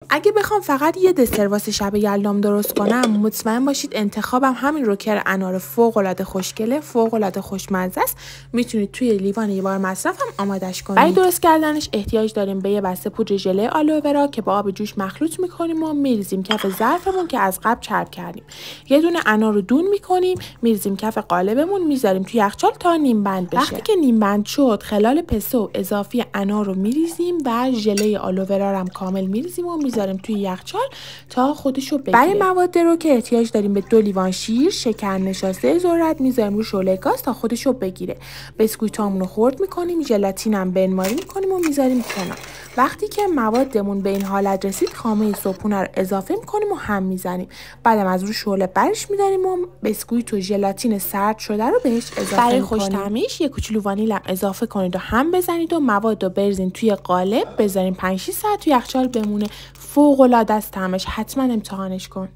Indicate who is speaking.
Speaker 1: اگه بخوام فقط یه دسر واسه شب یلدام درست کنم، مطمئن باشید انتخابم همین روکر انار فوق‌العاده خوشگله، فوق‌العاده خوشمزه است. میتونید توی لیوان یه بار مصرفم آمادش کنید. برای درست کردنش احتیاج داریم به یه بسته پودر ژله آلوورا که با آب جوش مخلوط می‌کنیم و میریزیم کف ظرفمون که از قبل چرب کردیم. یه دونه انار رو دون می‌کنیم، میریزیم کف قالبمون، میذاریم توی یخچال تا نیم بند بشه. وقتی که نیم بند شد، خلال پسته اضافی انار رو میریزیم و ژله آلوورا رو هم کامل میریزیم و میذاریم توی یخچال تا خودشو بگیره. برای مواد رو که احتیاج داریم به 2 لیوان شیر، شکر نشاسته ذرت میذاریم رو شعله گاز تا خودشو بگیره. بسکویتامون رو خرد میکنیم، ژلاتین هم بنماری میکنیم و میذاریم کنار. وقتی که موادمون به این حالت رسید، خامه صبحونه رو اضافه میکنیم و هم میزنیم. بعدم از رو شعله برش میداریم و بسکویت و ژلاتین سرد شده رو بهش اضافه میکنیم. برای خوش طعمیش یه کوچولو وانیل هم اضافه کنید و هم بزنید و مواد رو بریزین توی قالب، بذارین 5-6 ساعت توی یخچال بمونه. فوق‌العاده است طعمش، حتما امتحانش کن.